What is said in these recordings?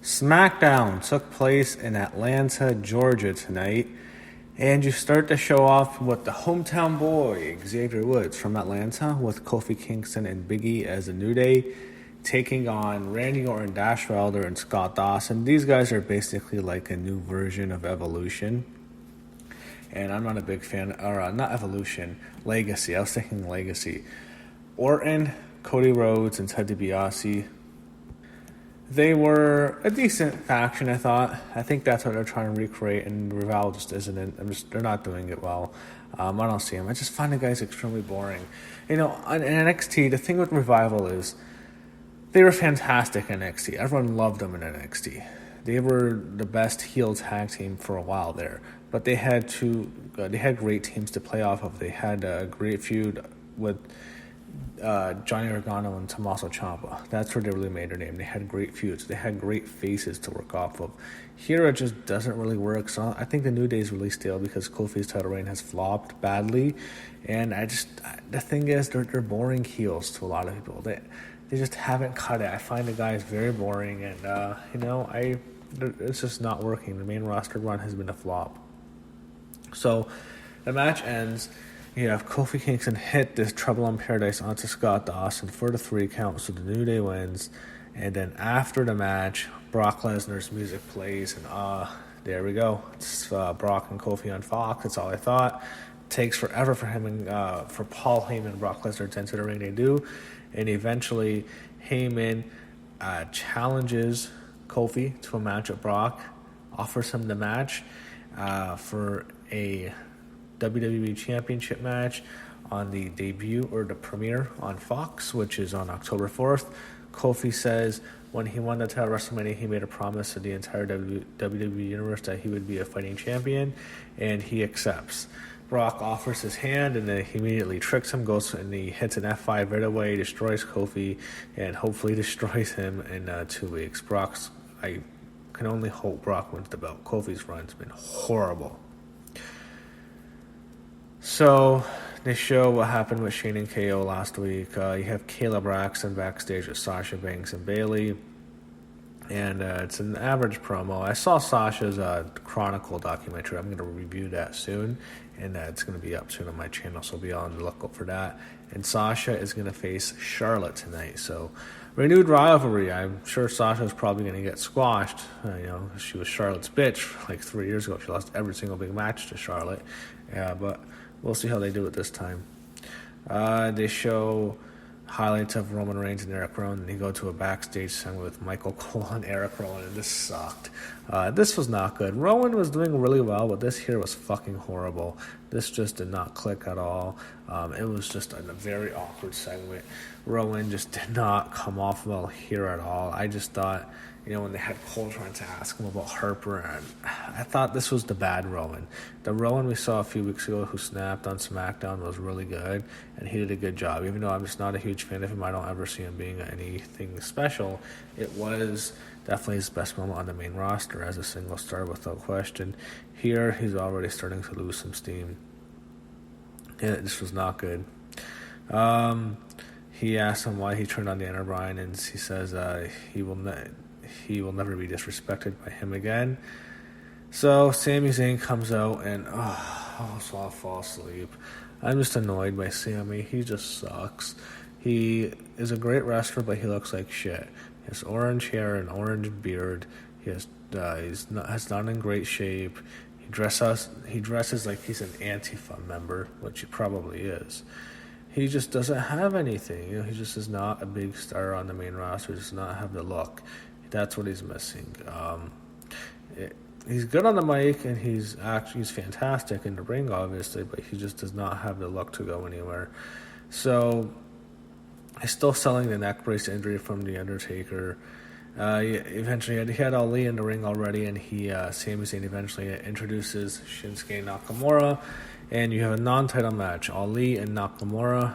SmackDown took place in Atlanta, Georgia tonight, and you start the show off with the hometown boy, Xavier Woods from Atlanta, with Kofi Kingston and Big E as a New Day, taking on Randy Orton, Dash Wilder, and Scott Dawson. These guys are basically like a new version of Evolution. And I'm not a big fan, or not Evolution, Legacy. I was thinking Legacy. Orton, Cody Rhodes, and Ted DiBiase. They were a decent faction, I thought. I think that's what they're trying to recreate, and Revival just isn't. They're not doing it well. I don't see them. I just find the guys extremely boring. You know, in NXT, the thing with Revival is they were fantastic in NXT. Everyone loved them in NXT. They were the best heel tag team for a while there, but they had great teams to play off of. They had a great feud with Johnny Gargano and Tommaso Ciampa. That's where they really made their name. They had great feuds. They had great faces to work off of. Here it just doesn't really work. So I think the New Day is really stale because Kofi's title reign has flopped badly. And the thing is, they're boring heels to a lot of people. They just haven't cut it. I find the guys very boring, and it's just not working. The main roster run has been a flop. So the match ends. You have Kofi Kingston hit this Trouble in Paradise onto Scott Dawson for the 3 count, so the New Day wins. And then after the match, Brock Lesnar's music plays, and there we go. It's Brock and Kofi on Fox. That's all I thought. It takes forever for him and for Paul Heyman and Brock Lesnar to enter the ring. They do, and eventually Heyman challenges Kofi to a match with Brock, offers him the match for a WWE Championship match on the debut or the premiere on Fox, which is on October 4th. Kofi says when he won the title at WrestleMania, he made a promise to the entire WWE Universe that he would be a fighting champion, and he accepts. Brock offers his hand, and then he immediately tricks him, goes and he hits an F5 right away, destroys Kofi, and hopefully destroys him in 2 weeks. I can only hope Brock wins the belt. Kofi's run's been horrible. So they show what happened with Shane and KO last week. You have Kayla Braxton backstage with Sasha Banks and Bayley, and it's an average promo. I saw Sasha's Chronicle documentary. I'm going to review that soon, and it's going to be up soon on my channel, so be on the lookout for that. And Sasha is going to face Charlotte tonight, so renewed rivalry. I'm sure Sasha's probably going to get squashed. She was Charlotte's bitch like 3 years ago. She lost every single big match to Charlotte, but we'll see how they do it this time. They show highlights of Roman Reigns and Eric Rowan, and they go to a backstage segment with Michael Cole and Eric Rowan, and this sucked. This was not good. Rowan was doing really well, but this here was fucking horrible. This just did not click at all. It was just a very awkward segment. Rowan just did not come off well here at all. I just thought, when they had Cole trying to ask him about Harper, and I thought this was the bad Rowan. The Rowan we saw a few weeks ago who snapped on SmackDown was really good, and he did a good job. Even though I'm just not a huge fan of him, I don't ever see him being anything special. It was definitely his best moment on the main roster as a single star without question. Here, he's already starting to lose some steam. Yeah, this was not good. He asked him why he turned on Daniel Bryan, and he says he will never be disrespected by him again. So Sami Zayn comes out, and so I'll fall asleep. I'm just annoyed by Sami. He just sucks. He is a great wrestler, but he looks like shit. He has orange hair and orange beard. He's not in great shape. He dresses like he's an Antifa member, which he probably is. He just doesn't have anything. He just is not a big star on the main roster. He does not have the look. That's what he's missing. He's good on the mic, and he's fantastic in the ring, obviously, but he just does not have the look to go anywhere. So he's still selling the neck brace injury from The Undertaker. Eventually, he had Ali in the ring already, and Sami Zayn eventually introduces Shinsuke Nakamura, and you have a non-title match, Ali and Nakamura.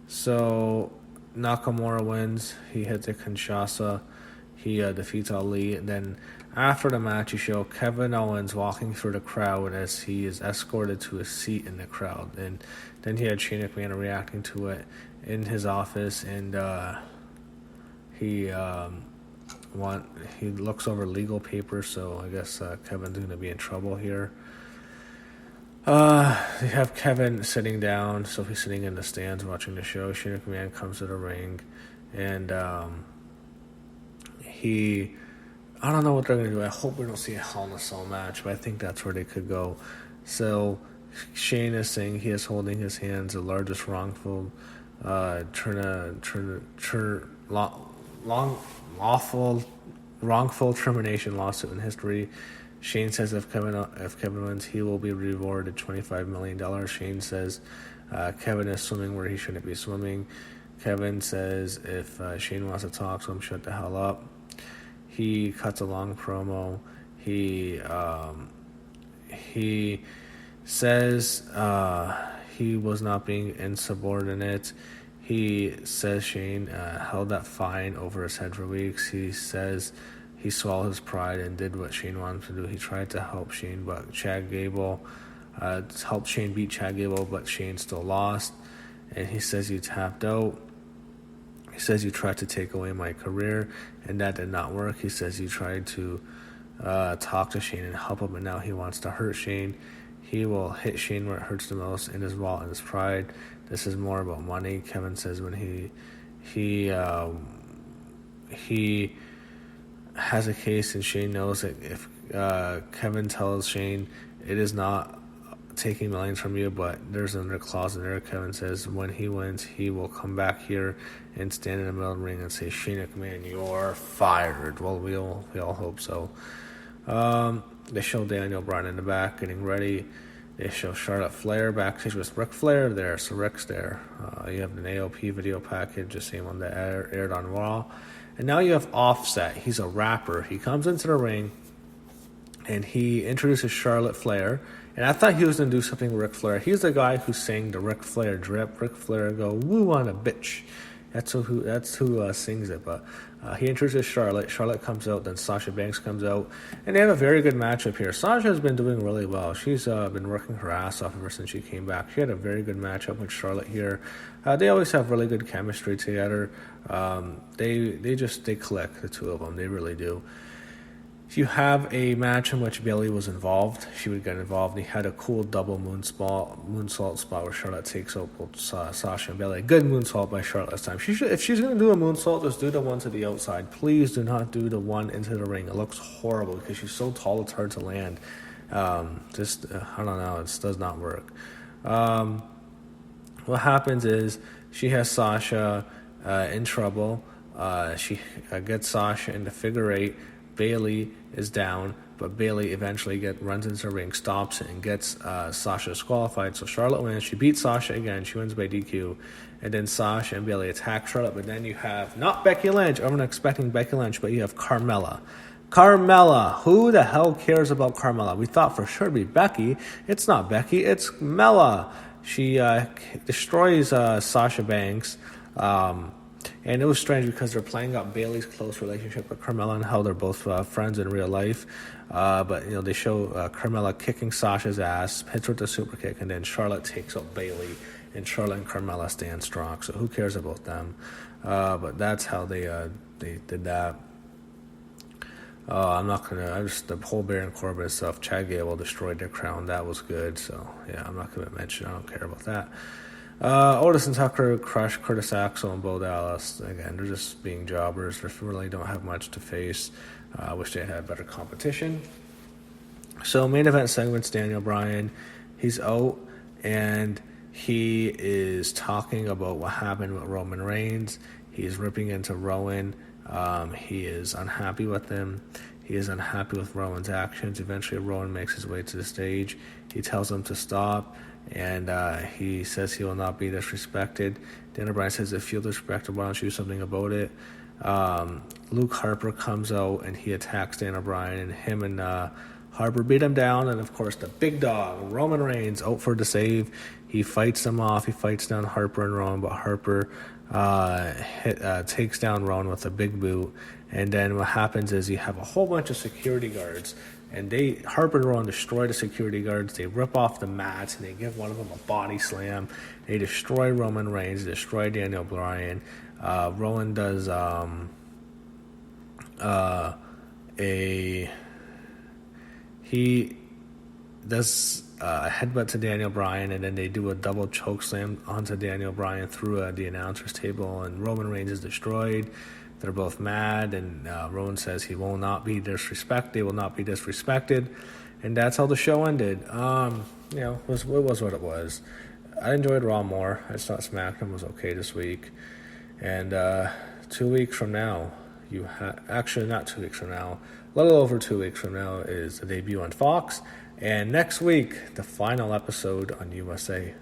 So Nakamura wins. He hits a Kinshasa. He defeats Ali. And then after the match, you show Kevin Owens walking through the crowd as he is escorted to a seat in the crowd. And then he had Shane McMahon reacting to it in his office. And he he looks over legal papers, so I guess Kevin's going to be in trouble here. They have Kevin sitting down, so he's sitting in the stands watching the show. Shane McMahon comes to the ring, and I don't know what they're going to do. I hope we don't see a Hell in a Cell match, but I think that's where they could go. So Shane is saying he is holding his hands the largest wrongful wrongful termination lawsuit in history. Shane says if Kevin wins, he will be rewarded $25 million. Shane says Kevin is swimming where he shouldn't be swimming. Kevin says if Shane wants to talk to him, shut the hell up. He cuts a long promo. He says he was not being insubordinate. He says Shane held that fine over his head for weeks. He says he swallowed his pride and did what Shane wanted to do. He tried to help Shane, but Chad Gable helped Shane beat Chad Gable, but Shane still lost. And he says you tapped out. He says you tried to take away my career, and that did not work. He says you tried to talk to Shane and help him, and now he wants to hurt Shane. He will hit Shane where it hurts the most, in his wallet and his pride. This is more about money. Kevin says when he has a case, and Shane knows that if Kevin tells Shane it is not taking millions from you, but there's another clause in there. Kevin says when he wins, he will come back here and stand in the middle of the ring and say, Shane McMahon, you're fired. Well, we all hope so. They show Daniel Bryan in the back getting ready. They show Charlotte Flair backstage with Ric Flair there, so Ric's there. You have an AOP video package, the same one that aired on Raw. And now you have Offset. He's a rapper. He comes into the ring, and he introduces Charlotte Flair. And I thought he was going to do something with Ric Flair. He's the guy who sang the Ric Flair drip. Ric Flair go, woo on a bitch. That's who sings it. But he introduces Charlotte. Charlotte comes out. Then Sasha Banks comes out. And they have a very good matchup here. Sasha has been doing really well. She's been working her ass off ever since she came back. She had a very good matchup with Charlotte here. They always have really good chemistry together. They click, the two of them. They really do. If you have a match in which Bayley was involved, she would get involved. And he had a cool double moonsault spot where Charlotte takes out both Sasha and Bayley. Good moonsault by Charlotte this time. If she's going to do a moonsault, just do the one to the outside. Please do not do the one into the ring. It looks horrible because she's so tall it's hard to land. I don't know. It does not work. What happens is she has Sasha in trouble. She gets Sasha into figure eight. Bayley is down, but Bayley eventually runs into the ring, stops it, and gets Sasha disqualified. So Charlotte wins. She beats Sasha again. She wins by DQ. And then Sasha and Bayley attack Charlotte. But then you have, not Becky Lynch. I'm not expecting Becky Lynch, but you have Carmella. Carmella. Who the hell cares about Carmella? We thought for sure it'd be Becky. It's not Becky. It's Mella. She destroys Sasha Banks. And it was strange because they're playing up Bayley's close relationship with Carmella and how they're both friends in real life. But they show Carmella kicking Sasha's ass, hits her with a super kick, and then Charlotte takes out Bayley, and Charlotte and Carmella stand strong. So who cares about them? But that's how they did that. The whole Baron Corbin stuff. Chad Gable destroyed their crown. That was good. So yeah, I'm not gonna mention. I don't care about that. Otis and Tucker crushed Curtis Axel and Bo Dallas. Again, they're just being jobbers. They really don't have much to face. I wish they had better competition. So main event segments, Daniel Bryan. He's out, and he is talking about what happened with Roman Reigns. He's ripping into Rowan. He is unhappy with him. He is unhappy with Rowan's actions. Eventually, Rowan makes his way to the stage. He tells him to stop. And he says he will not be disrespected. Daniel Bryan says, if you're disrespected, why don't you do something about it? Luke Harper comes out and he attacks Daniel Bryan, and him and Harper beat him down. And of course, the big dog, Roman Reigns, out for the save. He fights them off. He fights down Harper and Rowan, but Harper takes down Rowan with a big boot. And then what happens is you have a whole bunch of security guards. And Harper and Rowan destroy the security guards. They rip off the mats, and they give one of them a body slam. They destroy Roman Reigns, destroy Daniel Bryan. Rowan does he does a headbutt to Daniel Bryan, and then they do a double choke slam onto Daniel Bryan through the announcer's table, and Roman Reigns is destroyed. They're both mad, and Roman says he will not be disrespected. They will not be disrespected, and that's how the show ended. It was what it was. I enjoyed Raw more. I just thought SmackDown was okay this week, and 2 weeks from now, actually not 2 weeks from now, a little over 2 weeks from now is the debut on Fox. And next week, the final episode on USA.